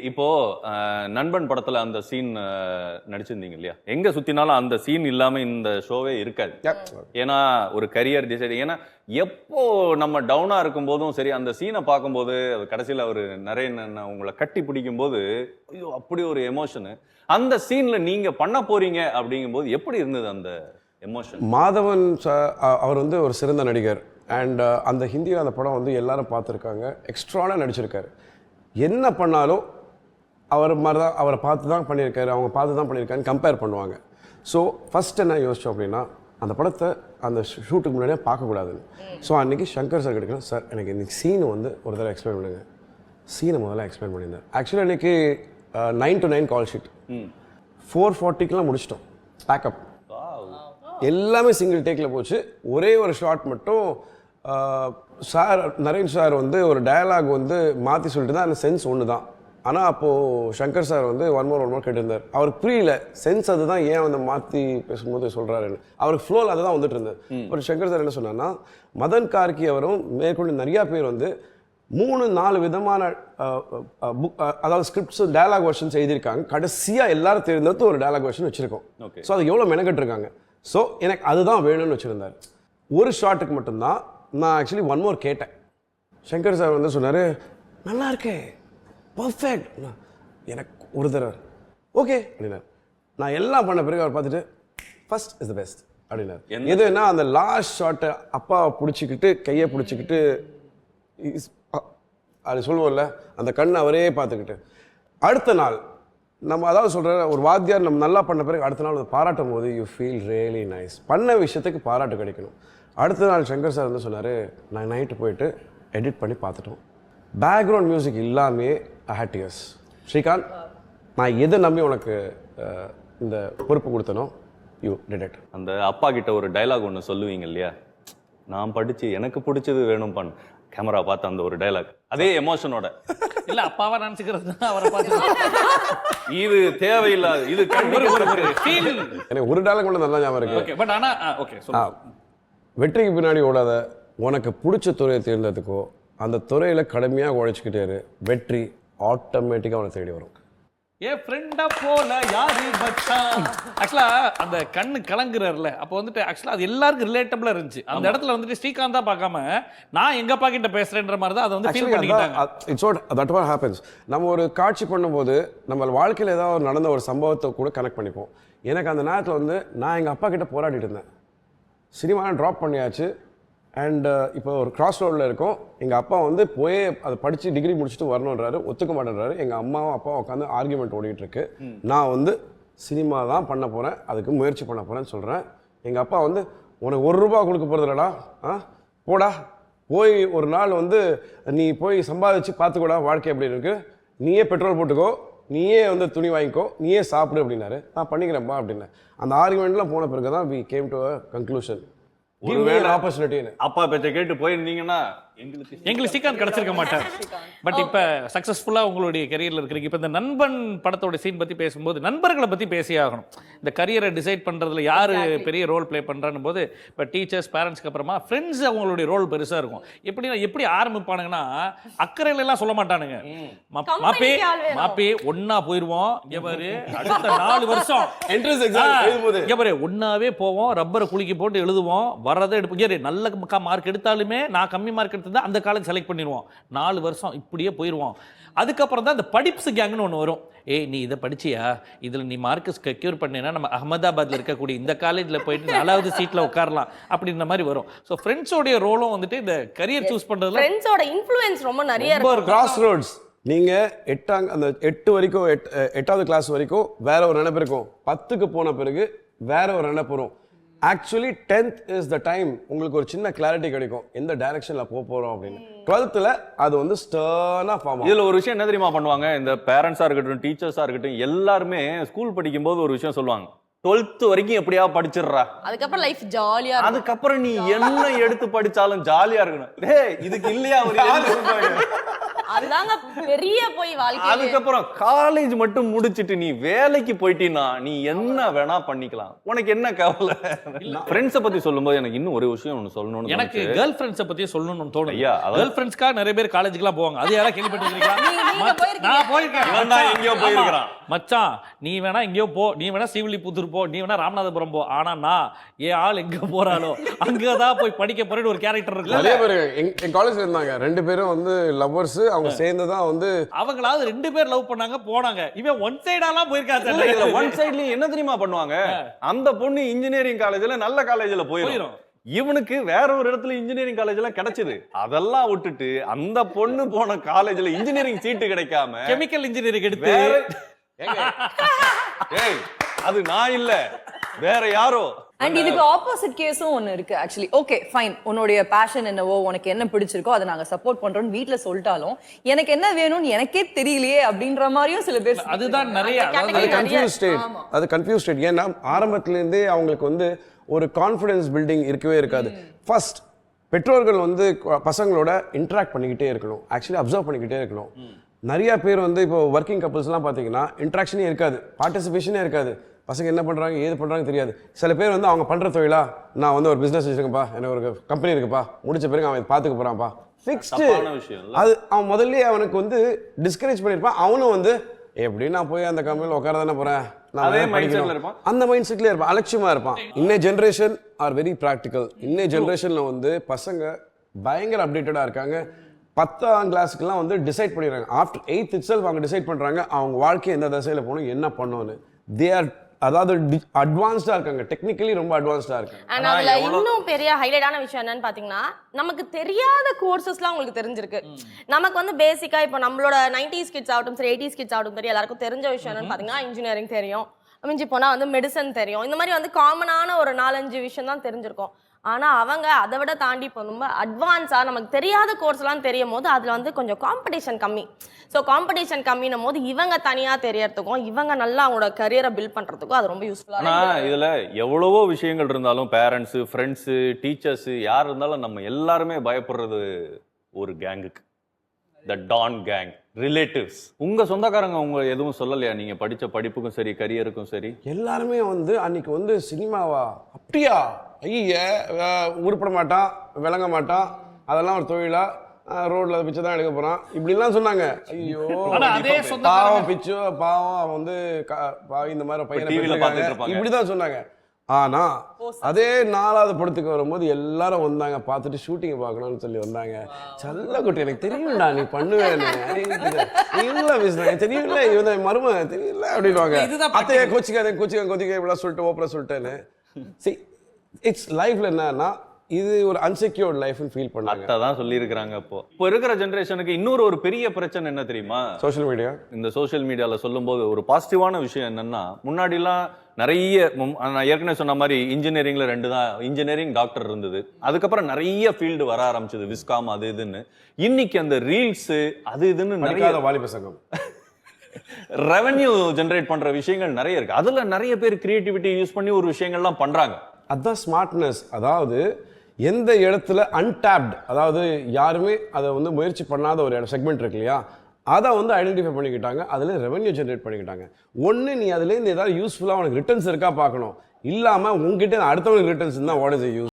இப்போ நண்பன் படத்துல அந்த சீன் நடிச்சிருந்தீங்க இல்லையா, எங்க சுத்தினாலும் அந்த சீன் இல்லாம இந்த ஷோவே இருக்காது. ஏன்னா ஒரு கரியர் டிசைட், ஏன்னா எப்போ நம்ம டவுனா இருக்கும் போதும் சரி, அந்த சீனை பார்க்கும்போது அது கடைசியில் அவர் நிறைய உங்களை கட்டி பிடிக்கும் போது ஐயோ அப்படி ஒரு எமோஷனு. அந்த சீன்ல நீங்க பண்ண போறீங்க அப்படிங்கும் போது எப்படி இருந்தது அந்த எமோஷன்? மாதவன் அவர் வந்து ஒரு சிறந்த நடிகர். அண்ட் அந்த ஹிந்தியில் அந்த படம் வந்து எல்லாரும் பார்த்துருக்காங்க. எக்ஸ்ட்ரானாக நடிச்சிருக்காரு. என்ன பண்ணாலும் அவர் மாதிரி தான், அவரை பார்த்து தான் பண்ணியிருக்காரு, அவங்க பார்த்து தான் பண்ணியிருக்காருன்னு கம்பேர் பண்ணுவாங்க. ஸோ ஃபஸ்ட் என்ன யோசித்தோம் அப்படின்னா, அந்த படத்தை அந்த ஷூட்டுக்கு முன்னாடியே பார்க்கக்கூடாதுன்னு. ஸோ அன்றைக்கி சங்கர் சார் கிடைக்கணும், சார் எனக்கு இன்றைக்கி சீனை வந்து ஒரு தடவை எக்ஸ்பிளைன் பண்ணுங்க. சீனை முதல்ல எக்ஸ்பிளைன் பண்ணியிருந்தேன். ஆக்சுவலாக இன்றைக்கி 9 to 9 கால் ஷீட், 4:40க்கெலாம் முடிச்சிட்டோம். பேக்கப் எல்லாமே சிங்கிள் டேக்கில் போச்சு. ஒரே ஒரு ஷாட் மட்டும் சார் நரேன் சார் வந்து ஒரு டயலாக் வந்து மாற்றி சொல்லிட்டு தான், அந்த சென்ஸ் ஒன்று தான். ஆனால் அப்போது சங்கர் சார் வந்து ஒன் மோர் கேட்டிருந்தார். அவருக்கு புரியல சென்ஸ் அதுதான், ஏன் வந்து மாற்றி பேசும்போது சொல்கிறாருன்னு. அவருக்கு ஃப்ளோவில் அதுதான் வந்துட்டு இருந்தது. பட் சங்கர் சார் என்ன சொன்னார்னா, மதன் கார்கி அவரும் மேற்கொண்டு நிறையா பேர் வந்து 3-4 விதமான அதாவது ஸ்கிரிப்ட்ஸ் டயலாக் வெர்ஷன்ஸ் எழுதியிருக்காங்க. கடைசியாக எல்லாரும் தெரிந்தது ஒரு டயலாக் வெர்ஷன் வச்சுருக்கோம். ஸோ அது எவ்வளோ மெனக்கட்டுருக்காங்க. ஸோ எனக்கு அதுதான் வேணும்னு வச்சுருந்தார். ஒரு ஷாட்டுக்கு மட்டும்தான் நான் ஆக்சுவலி ஒன் மோர் கேட்டேன். சங்கர் சார் வந்து சொன்னார், நல்லா இருக்கே, பர்ஃபெக்ட். எனக்கு ஒரு தடவை ஓகே அப்படின்னார். நான் எல்லாம் பண்ண பிறகு அவர் பார்த்துட்டு ஃபர்ஸ்ட் இஸ் த பெஸ்ட் அப்படின்னார். எதுனா அந்த லாஸ்ட் ஷாட்டை அப்பாவை பிடிச்சிக்கிட்டு கையை பிடிச்சிக்கிட்டு அது சொல்லுவோம்ல, அந்த கண்ணை அவரே பார்த்துக்கிட்டு அடுத்த நாள் நம்ம அதாவது சொல்கிற ஒரு வாத்தியார் நம்ம நல்லா பண்ண பிறகு அடுத்த நாள் அதை பாராட்டும் போது யூ ஃபீல் ரியலி நைஸ். பண்ண விஷயத்துக்கு பாராட்டு கிடைக்கணும். அடுத்த நாள் சங்கர் சார் வந்து சொன்னார், நான் நைட்டு போயிட்டு எடிட் பண்ணி பார்த்துட்டோம், பேக்ரவுண்ட் மியூசிக் இல்லாமே ஹேட்டியஸ். ஸ்ரீகாந்த், நான் எதை நம்பி உனக்கு இந்த பொறுப்பு கொடுத்தனோ யூ டிட் இட். அந்த அப்பா கிட்ட ஒரு டைலாக் ஒன்று சொல்லுவீங்க இல்லையா, நான் படித்து எனக்கு பிடிச்சது வேணும் பண்ண, கேமரா பார்த்து அந்த ஒரு டைலாக் அதே எமோஷனோட இல்ல அப்பாவா நினைச்சுக்கிறது அவரை பார்த்து இது தேவையில்லாது. இது எனக்கு ஒரு டைலாக் கூட நல்லா ஞாபகம் இருக்கு. பட் ஆனா ஓகே, வெற்றிக்கு பின்னாடி ஓடாத, உனக்கு பிடிச்ச துறையை தேர்ந்ததுக்கோ அந்த துறையில் கடுமையாக உழைச்சிக்கிட்டே இரு, வெற்றி ஆட்டோமேட்டிக்காக அவனை தேடி வரும். ஏ ஃப்ரெண்டா போல யாரு மச்சான். ஆக்சுவலா அந்த கண்ணு கலங்குறாருல, அப்போ வந்துட்டு ஆக்சுவலா அது எல்லாருக்கும் ரிலேட்டபிளா இருந்துச்சு. அந்த இடத்துல வந்துட்டு ஸ்ரீகாந்தா பார்க்காம நான் எங்க அப்பா கிட்ட பேசுறேன்ற மாதிரி தான் அதை வந்து ஃபீல் பண்ணிக்கிட்டாங்க. It's what that what happens. நம்ம ஒரு காட்சி பண்ணும்போது நம்ம வாழ்க்கையில் ஏதாவது நடந்த ஒரு சம்பவத்தை கூட கனெக்ட் பண்ணிப்போம். எனக்கு அந்த நேரத்தில் வந்து நான் எங்கள் அப்பா கிட்ட போராடிட்டு இருந்தேன். சினிமாவை ட்ராப் பண்ணியாச்சு. அண்ட் இப்போ ஒரு கிராஸ் ரோடில் இருக்கோம். எங்கள் அப்பா வந்து போய் அதை படித்து டிகிரி முடிச்சுட்டு வரணுன்றாரு, ஒத்துக்க மாட்டேன்றாரு. எங்கள் அம்மாவும் அப்பாவும் உட்காந்து ஆர்கியூமெண்ட் ஓடிட்டு இருக்கு. நான் வந்து சினிமா தான் பண்ண போகிறேன், அதுக்கு முயற்சி பண்ண போகிறேன்னு சொல்கிறேன். எங்கள் அப்பா வந்து உனக்கு ₹1 கொடுக்க போகிறது இல்லடா, போடா போய் ஒரு நாள் வந்து நீ போய் சம்பாதிச்சு பார்த்துக்கூடா வாழ்க்கை எப்படி இருக்கு, நீயே பெட்ரோல் போட்டுக்கோ, நீயே வந்து துணி வாங்கிக்கோ, நீயே சாப்பிடு அப்படின்னாரு. நான் பண்ணிக்கிறேன்ப்பா அப்படின்னேன். அந்த ஆர்குமெண்ட்லாம் போன பிறகு தான் we came to a conclusion. அப்பா பேச்சை கேட்டு போயிருந்தீங்கன்னா எங்களுக்கு ஸ்ரீகாந்த் கிடைச்சிருக்க மாட்டார். பட் இப்ப சக்சஸ்ஃபுல்லா உங்களுடைய கரியர்ல இருக்கிறீங்க. இப்ப இந்த நண்பன் படத்தோட சீன் பத்தி பேசும்போது நண்பர்களை பத்தி பேசியே ஆகணும். இந்த கரியரை டிசைட் பண்றதுல யாரு பெரிய ரோல் பிளே பண்றான்னு போது இப்ப டீச்சர்ஸ் பேரண்ட்ஸ்க்கு அப்புறமா ஃப்ரெண்ட்ஸ் அவங்களுடைய ரோல் பெருசா இருக்கும். எப்படி ஆரம்பிப்பானுங்கன்னா அக்கறையில எல்லாம் சொல்ல மாட்டானுங்க. மாப்பே ஒன்னா போயிருவோம், அடுத்த 4 வருஷம் ஒன்னாவே போவோம், ரப்பரை குலுக்கி போட்டு எழுதுவோம், வரதை எடுப்பு. நல்ல மார்க் எடுத்தாலுமே நான் கம்மி மார்க் எடுத்து அந்த காலேஜ் செலக்ட் பண்ணிடுவோம். 4 வருஷம் இப்படியே போயிடுவோம். அதுக்கப்புறம் தான் இந்த படிப்ஸ் கேங்னு ஒன்று வரும். ஏய் நீ இதை படிச்சியா, இதில் நீ மார்க் செக்யூர் பண்ணினா நம்ம அகமதாபாத்தில் இருக்கக்கூடிய இந்த காலேஜில் போயிட்டு 4வது சீட்டில் உட்காரலாம் அப்படின்ற மாதிரி வரும். ஸோ ஃப்ரெண்ட்ஸோடைய ரோலும் வந்துட்டு இந்த கரியர் சூஸ் பண்ணுறதுல ஃப்ரெண்ட்ஸோட இன்ஃப்ளூயன்ஸ் ரொம்ப நிறைய இருக்கு. கிராஸ் ரோட்ஸ் நீங்கள் 8 வரைக்கும் 8வது கிளாஸ் வரைக்கும் வேற ஒரு நினைப்பு இருக்கும். 10க்கு போன பிறகு வேற ஒரு நினைப்பு வரும். Actually 10th is the time உங்களுக்கு ஒரு சின்ன கிளாரிட்டி கிடைக்கும் எந்த டைரக்ஷன்ல போறோம் அப்படின்னு. 12th அது வந்து ஸ்டர்னா ஃபார்ம். இதுல ஒரு விஷயம் என்ன தெரியுமா பண்ணுவாங்க, இந்த பேரண்ட்ஸா இருக்கட்டும் டீச்சர்ஸா இருக்கட்டும் எல்லாருமே ஸ்கூல் படிக்கும் போது ஒரு விஷயம் சொல்லுவாங்க, 12th வரைக்கும் எப்படியா படிச்சிடுறா, அதுக்கப்புறம் லைஃப் ஜாலியா, அதுக்கப்புறம் நீ என்ன எடுத்து படிச்சாலும் ஜாலியா இருக்கணும். இதுக்கு இல்லையா ஒரு அதுதாங்க பெரிய போய் வாழ்க்கை. அதுக்கப்புறம் காலேஜ் மட்டும் முடிச்சிட்டு நீ வேலைக்கு போயிட்டீன்னா நீ என்ன வேணா பண்ணிக்கலாம், உனக்கு என்ன கவலை? ஃப்ரெண்ட்ஸை பத்தி சொல்லும்போது எனக்கு இன்னும் ஒரு விஷயம் ஒன்று சொல்லணும்னு எனக்கு கேர்ள் ஃப்ரெண்ட்ஸை பத்தி சொல்லணும்னு தோணும். ஐயா, அதாவது- கேர்ள் ஃப்ரெண்ட்ஸ்க்காக நிறைய பேர் காலேஜுக்குலாம் போவாங்க. அது யாரா கேள்விப்பட்டிருக்கீங்களா? நீங்க போயிருக்கீங்க. நான் போயிருக்கேன். இவன் தான் எங்கேயோ போயிருக்கிறான். மச்சான் நீ வேணா எங்கேயோ போ, நீ வேணா ஸ்ரீவில்லிபுத்தூர் போ, நீ வேணா ராமநாதபுரம் போ, ஆனா நான் என் ஆள் எங்க போறாளோ அங்கதான் போய் படிக்க போறேன்னு ஒரு கேரக்டர் நிறைய இருக்கு. பேர் என் காலேஜ்ல இருந்தாங்க, 2 பேரும் வந்து லவ்வர்ஸ். அவங்க சேர்ந்துதான் வந்து அவங்களாவது 2 பேர் லவ் பண்ணாங்க போனாங்க. இவன் ஒன் சைடாலாம் போயிருக்காரு. இதுல ஒன் சைட்லயும் என்ன தெரியுமா பண்ணுவாங்க, அந்த பொண்ணு இன்ஜினியரிங் காலேஜ்ல நல்ல காலேஜ்ல போயிரும், இவனுக்கு வேற ஒரு இடத்துல இன்ஜினியரிங் காலேஜ்ல கிடைச்சது. அதெல்லாம் விட்டுட்டு அந்த பொண்ணு போன காலேஜ்ல இன்ஜினியரிங் சீட்டு கிடைக்காம கெமிக்கல் இன்ஜினியரிங் எடுத்து ஏய் அது நான் இல்ல வேற யாரோ. அண்ட் இதுக்கு ஆப்போசிட் கேஸும் ஒன்னு இருக்கு ஆக்சுவலி. ஓகே ஃபைன், உன்னுடைய பேஷன் என்னவோ, உனக்கு என்ன பிடிச்சிருக்கோ அதை நாங்க சப்போர்ட் பண்றோம்னு வீட்ல சொல்லிட்டாலும் எனக்கு என்ன வேணும்னு எனக்கே தெரியலையே அப்படின்ற மாதிரியும் சில பேர். அதுதான் நிறைய அது கன்ஃபியூஸ் ஸ்டேட். அது கன்ஃபியூஸ் ஸ்டேட். ஏன்னா ஆரம்பத்துல இருந்தே அவங்களுக்கு வந்து ஒரு கான்ஃபிடன்ஸ் பில்டிங் இருக்கவே இருக்காது. ஃபர்ஸ்ட் பெற்றோர்கள் வந்து பசங்களோட இன்டராக்ட் பண்ணிக்கிட்டே இருக்கணும், ஆக்சுவலி அப்சர்வ் பண்ணிக்கிட்டே இருக்கணும். நிறைய பேர் வந்து இப்போ ஒர்க்கிங் கப்புள்ஸ்லாம் பார்த்தீங்கன்னா இன்ட்ராக்ஷனே இருக்காது, பார்ட்டிசிபேஷனே இருக்காது. பசங்க என்ன பண்ணுறாங்க ஏது பண்ணுறாங்க தெரியாது. சில பேர் வந்து அவங்க பண்ணுற தொழிலா, நான் வந்து ஒரு பிஸ்னஸ் வச்சுருக்கேன்ப்பா, எனக்கு ஒரு கம்பெனி இருக்குப்பா, முடிச்ச பிறகு அவன் பார்த்துக்க போகிறான்ப்பா, ஃபிக்ஸ்டு. அது அவன் முதல்ல அவனுக்கு வந்து டிஸ்கரேஜ் பண்ணியிருப்பான். அவனும் வந்து எப்படி நான் போய் அந்த கம்பெனியில் உட்கார தானே போகிறேன், அதே மைண்ட் செட்ல இருப்பான், அந்த மைண்ட் செட்லேயே இருப்பான், அலட்சியமாக இருப்பான். இன்னே ஜென்ரேஷன் ஆர் வெரி ப்ராக்டிக்கல். இன்னே ஜென்ரேஷனில் வந்து பசங்க பயங்கர அப்டேட்டடாக இருக்காங்க. 10ஆம் கிளாஸுக்குலாம் வந்து டிசைட் பண்ணிடுறாங்க. ஆஃப்டர் 8th itself அவங்க டிசைட் பண்ணுறாங்க அவங்க வாழ்க்கை எந்த திசையில் போகணும், என்ன பண்ணணும்னு. தே ஆர் அதாவது அட்வான்ஸ்டா இருக்காங்க, டெக்னிக்கலி ரொம்ப அட்வான்ஸ்டா இருக்காங்க. அண்ட் அதுல இன்னும் பெரிய ஹைலைட்டான விஷயம் என்னன்னு பாத்தீங்கன்னா, நமக்கு தெரியாத கோர்சஸ்லாம் உங்களுக்கு தெரிஞ்சிருக்கு. நமக்கு வந்து பேசிக்கா இப்போ நம்மளோட 90s கிட்ஸ் ஆகட்டும் சரி, 80s கிட்ஸ் ஆகட்டும் சரி, எல்லாருக்கும் தெரிஞ்ச விஷயம் என்னன்னு பாத்தீங்கன்னா இன்ஜினியரிங் தெரியும், மிஞ்சி போனா வந்து மெடிசன் தெரியும். இந்த மாதிரி வந்து காமனான ஒரு 4-5 விஷயம் தான் தெரிஞ்சிருக்கும். ஆனா அவங்க அதை விட தாண்டி இப்போ ரொம்ப அட்வான்ஸா நமக்கு தெரியாத கோர்ஸ்லாம் தெரியும் போது அதுல வந்து கொஞ்சம் காம்படிஷன் கம்மி. ஸோ காம்படிஷன் கம்மினும் போது இவங்க தனியா தெரியறதுக்கும் இவங்க நல்லா அவங்களோட கரியரை பில்ட் பண்றதுக்கும் அது ரொம்ப யூஸ்ஃபுல்லா ஆனா இதுல எவ்வளவோ விஷயங்கள் இருந்தாலும் பேரண்ட்ஸ், ஃப்ரெண்ட்ஸ், டீச்சர்ஸ் யார் இருந்தாலும் நம்ம எல்லாருமே பயப்படுறது ஒரு கேங்குக்கு, த டான் கேங், ரிலேட்டிவ்ஸ். உங்க சொந்தக்காரங்க உங்க எதுவும் சொல்லலையா, நீங்க படிச்ச படிப்புக்கும் சரி கரியருக்கும் சரி? எல்லாருமே வந்து அன்னைக்கு வந்து சினிமாவா அப்படியா, ஐய உருப்பட மாட்டான், விளங்க மாட்டான், அதெல்லாம் ஒரு தொழிலா, ரோட்ல பிச்சை தான் எடுக்க போறான், இப்படிலாம் சொன்னாங்க. ஐயோ பாவம் பிச்சு, பாவம் அவன் வந்து இந்த மாதிரி பையனை இப்படிதான் சொன்னாங்க. ஆனா அதே 4வது படத்துக்கு வரும்போது எல்லாரும் வந்தாங்க, பார்த்துட்டு ஷூட்டிங் பார்க்கணும்னு சொல்லி வந்தாங்க. சல்லக்குட்டி எனக்கு தெரியும்டா நீ பண்ணுவேன்னு, இல்ல பேசுறாங்க தெரியும்ல, இவன் மரும தெரியல அப்படின்வாங்க. அத்தைய கோச்சிக்காத கோச்சிக்க இப்படிலாம் சொல்லிட்டு ஓப்பனா சொல்லிட்டேன்னு. இட்ஸ் லைஃப்ல என்னன்னா இது ஒரு அன்செக்யூர்ட் லைஃப்னு ஃபீல் பண்ணாங்க. அதான் சொல்லியிருக்கிறாங்க. இப்போ இருக்கிற ஜெனரேஷனுக்கு இன்னொரு ஒரு பெரிய பிரச்சனை என்ன தெரியுமா, சோஷியல் மீடியா. இந்த சோஷியல் மீடியால சொல்லும்போது ஒரு பாசிட்டிவான விஷயம் என்னன்னா, முன்னாடிலாம் நிறைய நான் ஏற்கனவே சொன்ன மாதிரி இன்ஜினியரிங்ல 2 தான், இன்ஜினியரிங் டாக்டர் இருந்தது. அதுக்கப்புறம் நிறைய ஃபீல்டு வர ஆரம்பிச்சது, விஸ்காம் அது இதுன்னு. இன்னைக்கு அந்த ரீல்ஸ் அது இதுன்னு நிறைய வாலிப சங்கம் ரெவென்யூ ஜெனரேட் பண்ற விஷயங்கள் நிறைய இருக்கு. அதுல நிறைய பேர் கிரியேட்டிவிட்டி யூஸ் பண்ணி ஒரு விஷயங்கள்லாம் பண்றாங்க. அதுதான் ஸ்மார்ட்னஸ். அதாவது எந்த இடத்துல அன்டாப்ட், அதாவது யாருமே அதை வந்து முயற்சி பண்ணாத ஒரு செக்மெண்ட் இருக்கு இல்லையா, அதை வந்து ஐடென்டிஃபை பண்ணிக்கிட்டாங்க, அதுல ரெவென்யூ ஜெனரேட் பண்ணிக்கிட்டாங்க. ஒன்று நீ அதுலேருந்து ஏதாவது யூஸ்ஃபுல்லாக உனக்கு ரிட்டர்ன்ஸ் இருக்கா பார்க்கணும், இல்லாமல் உங்ககிட்ட அடுத்தவங்களுக்கு ரிட்டர்ன்ஸ் இருந்தால் வாட் இஸ் யூஸ்.